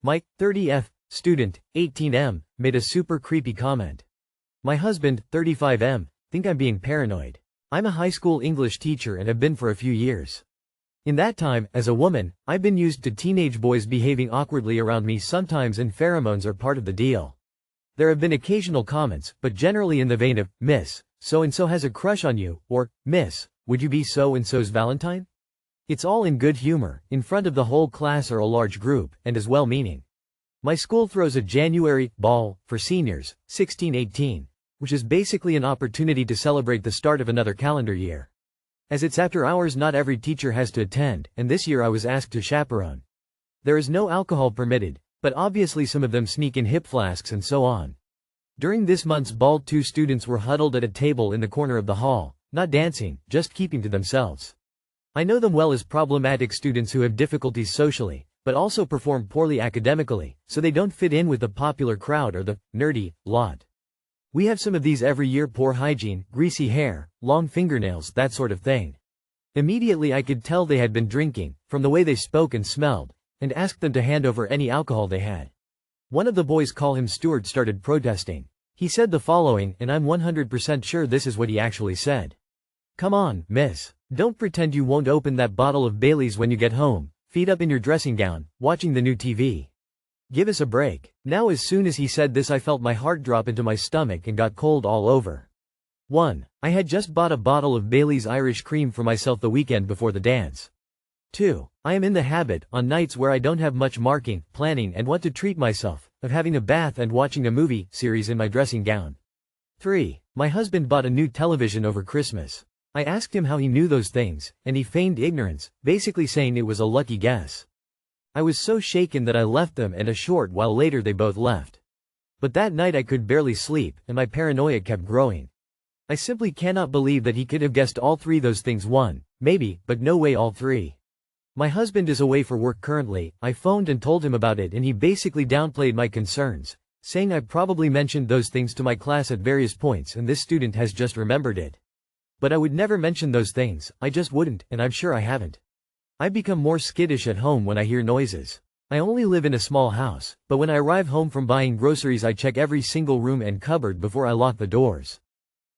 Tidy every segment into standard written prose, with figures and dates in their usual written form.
My 30F student, 18M, made a super creepy comment. My husband, 35M, think I'm being paranoid. I'm a high school English teacher and have been for a few years. In that time, as a woman, I've been used to teenage boys behaving awkwardly around me sometimes, and pheromones are part of the deal. There have been occasional comments, but generally in the vein of, Miss, so-and-so has a crush on you, or, Miss, would you be so-and-so's Valentine? It's all in good humor, in front of the whole class or a large group, and is well-meaning. My school throws a January ball for seniors, 16-18, which is basically an opportunity to celebrate the start of another calendar year. As it's after hours, not every teacher has to attend, and this year I was asked to chaperone. There is no alcohol permitted, but obviously some of them sneak in hip flasks and so on. During this month's ball, 2 students were huddled at a table in the corner of the hall, not dancing, just keeping to themselves. I know them well as problematic students who have difficulties socially, but also perform poorly academically, so they don't fit in with the popular crowd or the nerdy lot. We have some of these every year: poor hygiene, greasy hair, long fingernails, that sort of thing. Immediately I could tell they had been drinking, from the way they spoke and smelled, and asked them to hand over any alcohol they had. One of the boys, call him Stuart, started protesting. He said the following, and I'm 100% sure this is what he actually said. "Come on, miss. Don't pretend you won't open that bottle of Bailey's when you get home, feet up in your dressing gown, watching the new TV. Give us a break." Now as soon as he said this, I felt my heart drop into my stomach and got cold all over. 1. I had just bought a bottle of Bailey's Irish Cream for myself the weekend before the dance. 2. I am in the habit, on nights where I don't have much marking, planning and want to treat myself, of having a bath and watching a movie series in my dressing gown. 3. My husband bought a new television over Christmas. I asked him how he knew those things, and he feigned ignorance, basically saying it was a lucky guess. I was so shaken that I left them, and a short while later they both left. But that night I could barely sleep, and my paranoia kept growing. I simply cannot believe that he could have guessed all 3 those things. 1, maybe, but no way all 3. My husband is away for work currently. I phoned and told him about it, and he basically downplayed my concerns, saying I probably mentioned those things to my class at various points and this student has just remembered it. But I would never mention those things, I just wouldn't, and I'm sure I haven't. I become more skittish at home when I hear noises. I only live in a small house, but when I arrive home from buying groceries I check every single room and cupboard before I lock the doors.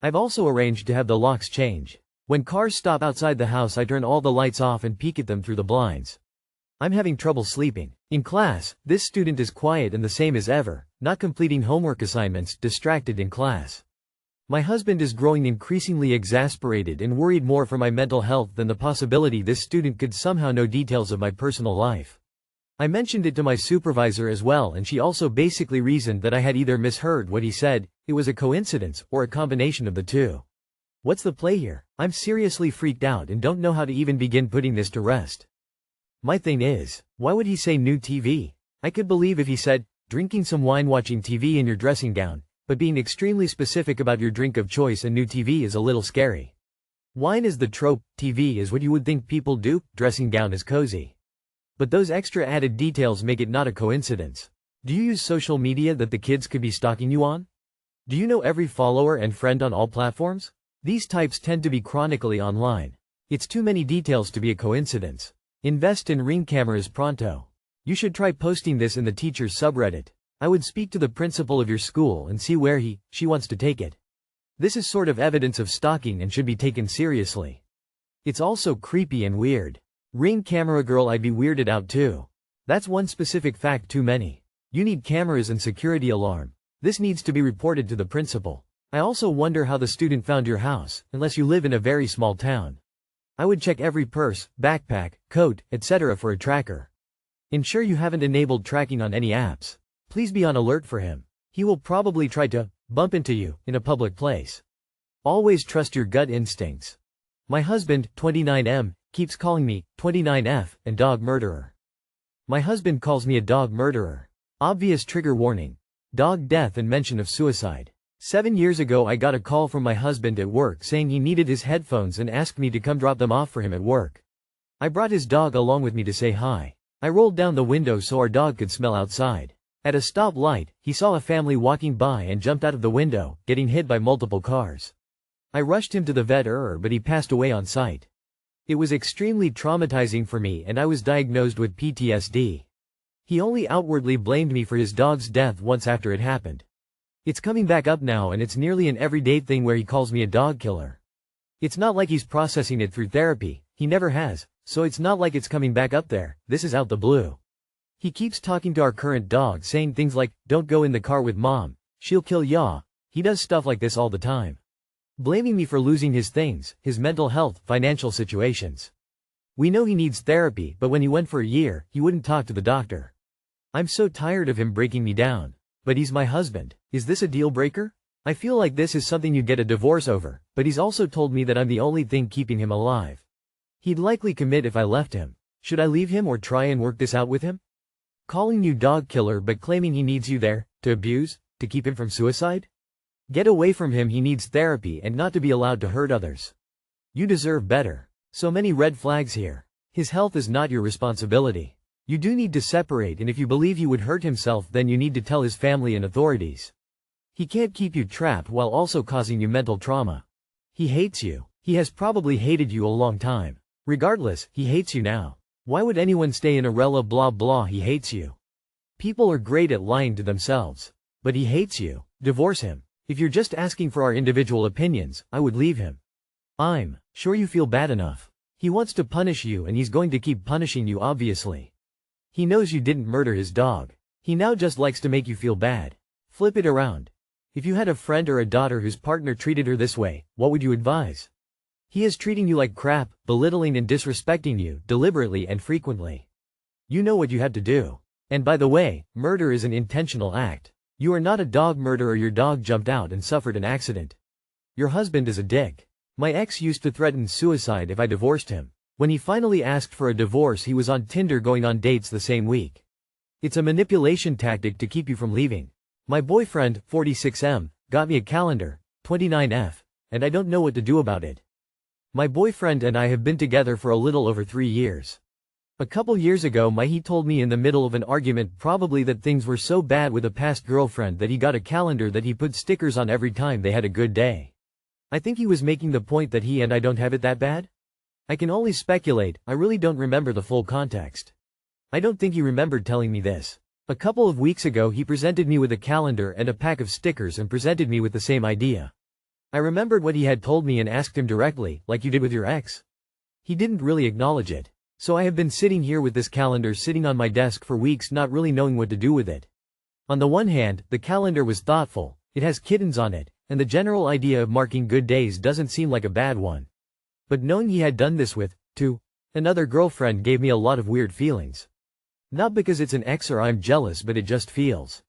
I've also arranged to have the locks change. When cars stop outside the house I turn all the lights off and peek at them through the blinds. I'm having trouble sleeping. In class, this student is quiet and the same as ever, not completing homework assignments, distracted in class. My husband is growing increasingly exasperated and worried more for my mental health than the possibility this student could somehow know details of my personal life. I mentioned it to my supervisor as well, and she also basically reasoned that I had either misheard what he said, it was a coincidence, or a combination of the 2. What's the play here? I'm seriously freaked out and don't know how to even begin putting this to rest. My thing is, why would he say new TV? I could believe if he said, drinking some wine watching TV in your dressing gown, but being extremely specific about your drink of choice and new TV is a little scary. Wine is the trope, TV is what you would think people do, dressing gown is cozy. But those extra added details make it not a coincidence. Do you use social media that the kids could be stalking you on? Do you know every follower and friend on all platforms? These types tend to be chronically online. It's too many details to be a coincidence. Invest in Ring cameras pronto. You should try posting this in the teachers subreddit. I would speak to the principal of your school and see where she wants to take it. This is sort of evidence of stalking and should be taken seriously. It's also creepy and weird. Ring camera girl, I'd be weirded out too. That's one specific fact too many. You need cameras and security alarm. This needs to be reported to the principal. I also wonder how the student found your house, unless you live in a very small town. I would check every purse, backpack, coat, etc. for a tracker. Ensure you haven't enabled tracking on any apps. Please be on alert for him. He will probably try to bump into you in a public place. Always trust your gut instincts. My husband, 29M, keeps calling me 29F and dog murderer. My husband calls me a dog murderer. Obvious trigger warning. Dog death and mention of suicide. 7 years ago I got a call from my husband at work saying he needed his headphones and asked me to come drop them off for him at work. I brought his dog along with me to say hi. I rolled down the window so our dog could smell outside. At a stoplight, he saw a family walking by and jumped out of the window, getting hit by multiple cars. I rushed him to the vet, but he passed away on site. It was extremely traumatizing for me and I was diagnosed with PTSD. He only outwardly blamed me for his dog's death once after it happened. It's coming back up now, and it's nearly an everyday thing where he calls me a dog killer. It's not like he's processing it through therapy, he never has, so it's not like it's coming back up there, this is out the blue. He keeps talking to our current dog, saying things like, "Don't go in the car with mom, she'll kill ya." He does stuff like this all the time. Blaming me for losing his things, his mental health, financial situations. We know he needs therapy, but when he went for a year, he wouldn't talk to the doctor. I'm so tired of him breaking me down. But he's my husband. Is this a deal breaker? I feel like this is something you'd get a divorce over, but he's also told me that I'm the only thing keeping him alive. He'd likely commit if I left him. Should I leave him or try and work this out with him? Calling you dog killer but claiming he needs you there, to abuse, to keep him from suicide? Get away from him, he needs therapy and not to be allowed to hurt others. You deserve better. So many red flags here. His health is not your responsibility. You do need to separate, and if you believe he would hurt himself, then you need to tell his family and authorities. He can't keep you trapped while also causing you mental trauma. He hates you. He has probably hated you a long time. Regardless, he hates you now. Why would anyone stay in a rela blah blah? He hates you. People are great at lying to themselves. But he hates you. Divorce him. If you're just asking for our individual opinions, I would leave him. I'm sure you feel bad enough. He wants to punish you, and he's going to keep punishing you, obviously. He knows you didn't murder his dog. He now just likes to make you feel bad. Flip it around. If you had a friend or a daughter whose partner treated her this way, what would you advise? He is treating you like crap, belittling and disrespecting you, deliberately and frequently. You know what you had to do. And by the way, murder is an intentional act. You are not a dog murderer. Your dog jumped out and suffered an accident. Your husband is a dick. My ex used to threaten suicide if I divorced him. When he finally asked for a divorce, he was on Tinder going on dates the same week. It's a manipulation tactic to keep you from leaving. My boyfriend, 46M, got me a calendar, 29F, and I don't know what to do about it. My boyfriend and I have been together for a little over 3 years. A couple years ago he told me in the middle of an argument probably that things were so bad with a past girlfriend that he got a calendar that he put stickers on every time they had a good day. I think he was making the point that he and I don't have it that bad? I can only speculate, I really don't remember the full context. I don't think he remembered telling me this. A couple of weeks ago he presented me with a calendar and a pack of stickers and presented me with the same idea. I remembered what he had told me and asked him directly, like you did with your ex. He didn't really acknowledge it. So I have been sitting here with this calendar sitting on my desk for weeks, not really knowing what to do with it. On the one hand, the calendar was thoughtful, it has kittens on it, and the general idea of marking good days doesn't seem like a bad one. But knowing he had done this with, too, another girlfriend gave me a lot of weird feelings. Not because it's an ex or I'm jealous, but it just feels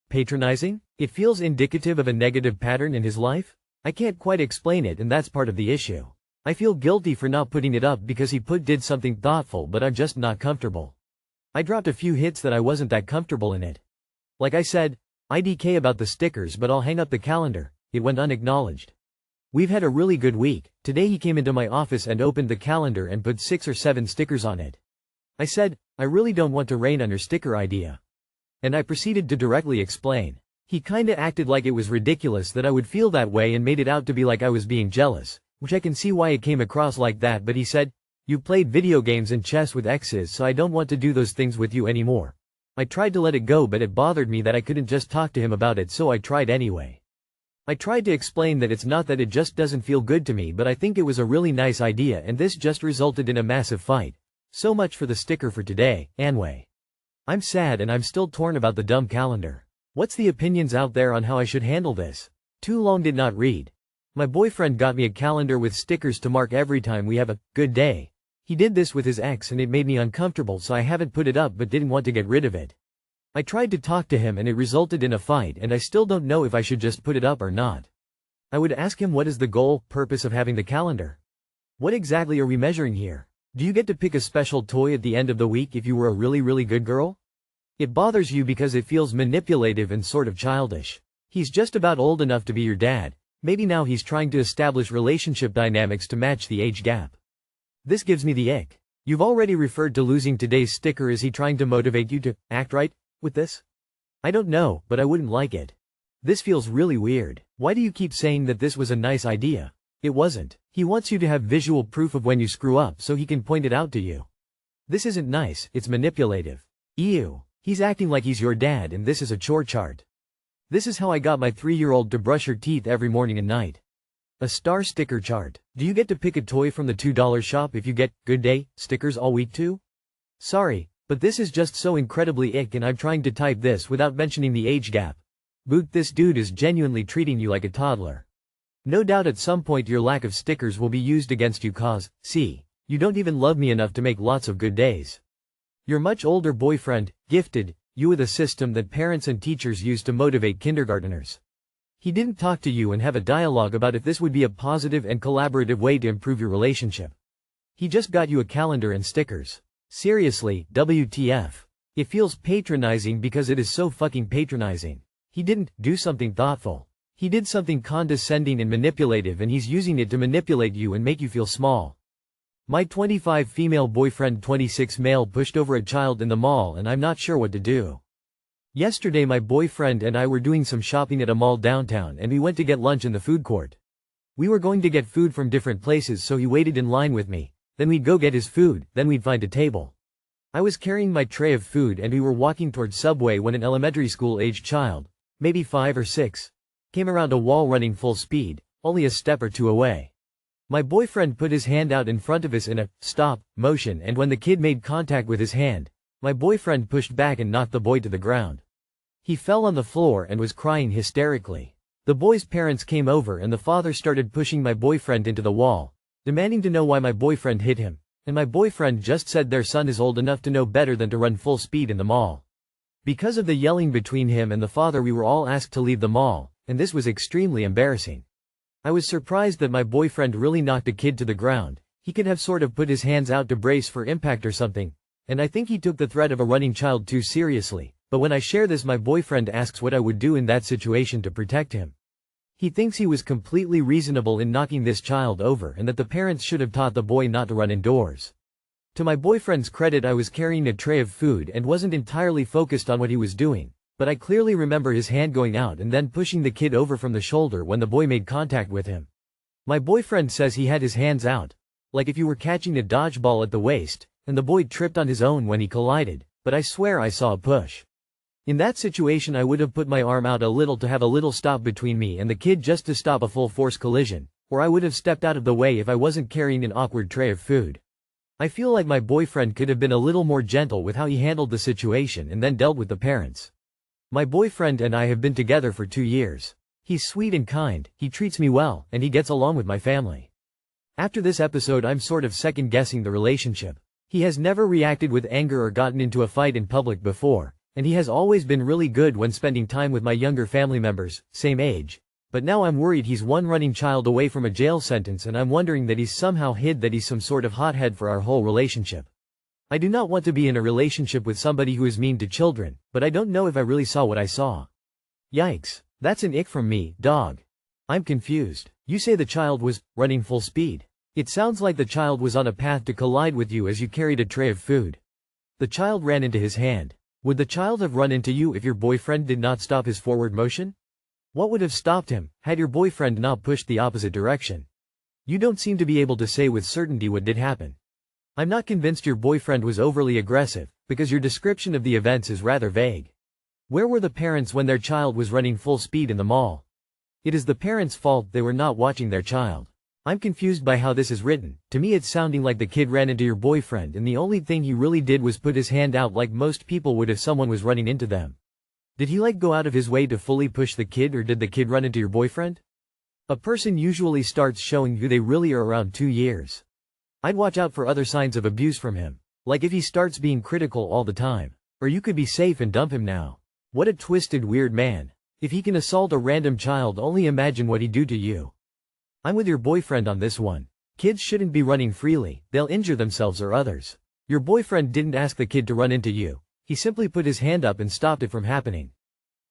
patronizing? It feels indicative of a negative pattern in his life? I can't quite explain it, and that's part of the issue. I feel guilty for not putting it up because he did something thoughtful, but I'm just not comfortable. I dropped a few hits that I wasn't that comfortable in it. Like I said, IDK about the stickers, but I'll hang up the calendar. It went unacknowledged. We've had a really good week. Today he came into my office and opened the calendar and put 6 or 7 stickers on it. I said, I really don't want to rain on your sticker idea. And I proceeded to directly explain. He kinda acted like it was ridiculous that I would feel that way and made it out to be like I was being jealous, which I can see why it came across like that, but he said, you played video games and chess with exes, so I don't want to do those things with you anymore. I tried to let it go, but it bothered me that I couldn't just talk to him about it, so I tried anyway. I tried to explain that it's not that, it just doesn't feel good to me, but I think it was a really nice idea, and this just resulted in a massive fight. So much for the sticker for today, anyway. I'm sad and I'm still torn about the dumb calendar. What's the opinions out there on how I should handle this? Too long did not read. My boyfriend got me a calendar with stickers to mark every time we have a good day. He did this with his ex and it made me uncomfortable, so I haven't put it up but didn't want to get rid of it. I tried to talk to him and it resulted in a fight, and I still don't know if I should just put it up or not. I would ask him, what is the goal, purpose of having the calendar? What exactly are we measuring here? Do you get to pick a special toy at the end of the week if you were a really good girl? It bothers you because it feels manipulative and sort of childish. He's just about old enough to be your dad. Maybe now he's trying to establish relationship dynamics to match the age gap. This gives me the ick. You've already referred to losing today's sticker. Is he trying to motivate you to act right with this? I don't know, but I wouldn't like it. This feels really weird. Why do you keep saying that this was a nice idea? It wasn't. He wants you to have visual proof of when you screw up so he can point it out to you. This isn't nice, it's manipulative. Ew. He's acting like he's your dad and this is a chore chart. This is how I got my 3-year-old to brush her teeth every morning and night. A star sticker chart. Do you get to pick a toy from the $2 shop if you get good day stickers all week too? Sorry, but this is just so incredibly ick and I'm trying to type this without mentioning the age gap. Boot, this dude is genuinely treating you like a toddler. No doubt at some point your lack of stickers will be used against you cause, see, you don't even love me enough to make lots of good days. Your much older boyfriend, gifted you with a system that parents and teachers use to motivate kindergarteners. He didn't talk to you and have a dialogue about if this would be a positive and collaborative way to improve your relationship. He just got you a calendar and stickers. Seriously, WTF. It feels patronizing because it is so fucking patronizing. He didn't do something thoughtful. He did something condescending and manipulative and he's using it to manipulate you and make you feel small. My 25 female boyfriend 26 male pushed over a child in the mall and I'm not sure what to do. Yesterday my boyfriend and I were doing some shopping at a mall downtown and we went to get lunch in the food court. We were going to get food from different places so he waited in line with me, then we'd go get his food, then we'd find a table. I was carrying my tray of food and we were walking towards Subway when an elementary school aged child, maybe 5 or 6, came around a wall running full speed, only a step or two away. My boyfriend put his hand out in front of us in a stop motion and when the kid made contact with his hand, my boyfriend pushed back and knocked the boy to the ground. He fell on the floor and was crying hysterically. The boy's parents came over and the father started pushing my boyfriend into the wall, demanding to know why my boyfriend hit him, and my boyfriend just said their son is old enough to know better than to run full speed in the mall. Because of the yelling between him and the father we were all asked to leave the mall, and this was extremely embarrassing. I was surprised that my boyfriend really knocked a kid to the ground. He could have sort of put his hands out to brace for impact or something, and I think he took the threat of a running child too seriously, but when I share this my boyfriend asks what I would do in that situation to protect him. He thinks he was completely reasonable in knocking this child over and that the parents should have taught the boy not to run indoors. To my boyfriend's credit I was carrying a tray of food and wasn't entirely focused on what he was doing, but I clearly remember his hand going out and then pushing the kid over from the shoulder when the boy made contact with him. My boyfriend says he had his hands out, like if you were catching a dodgeball at the waist, and the boy tripped on his own when he collided, but I swear I saw a push. In that situation I would have put my arm out a little to have a little stop between me and the kid just to stop a full force collision, or I would have stepped out of the way if I wasn't carrying an awkward tray of food. I feel like my boyfriend could have been a little more gentle with how he handled the situation and then dealt with the parents. My boyfriend and I have been together for 2 years. He's sweet and kind, he treats me well, and he gets along with my family. After this episode I'm sort of second guessing the relationship. He has never reacted with anger or gotten into a fight in public before, and he has always been really good when spending time with my younger family members, same age. But now I'm worried he's one running child away from a jail sentence and I'm wondering that he's somehow hid that he's some sort of hothead for our whole relationship. I do not want to be in a relationship with somebody who is mean to children, but I don't know if I really saw what I saw. Yikes. That's an ick from me, dog. I'm confused. You say the child was running full speed. It sounds like the child was on a path to collide with you as you carried a tray of food. The child ran into his hand. Would the child have run into you if your boyfriend did not stop his forward motion? What would have stopped him, had your boyfriend not pushed the opposite direction? You don't seem to be able to say with certainty what did happen. I'm not convinced your boyfriend was overly aggressive, because your description of the events is rather vague. Where were the parents when their child was running full speed in the mall? It is the parents' fault they were not watching their child. I'm confused by how this is written. To me it's sounding like the kid ran into your boyfriend and the only thing he really did was put his hand out like most people would if someone was running into them. Did he go out of his way to fully push the kid or did the kid run into your boyfriend? A person usually starts showing who they really are around 2 years. I'd watch out for other signs of abuse from him. Like if he starts being critical all the time. Or you could be safe and dump him now. What a twisted weird man. If he can assault a random child, only imagine what he'd do to you. I'm with your boyfriend on this one. Kids shouldn't be running freely, they'll injure themselves or others. Your boyfriend didn't ask the kid to run into you, he simply put his hand up and stopped it from happening.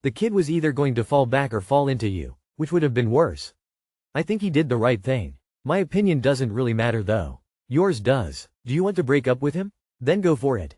The kid was either going to fall back or fall into you, which would have been worse. I think he did the right thing. My opinion doesn't really matter though. Yours does. Do you want to break up with him? Then go for it.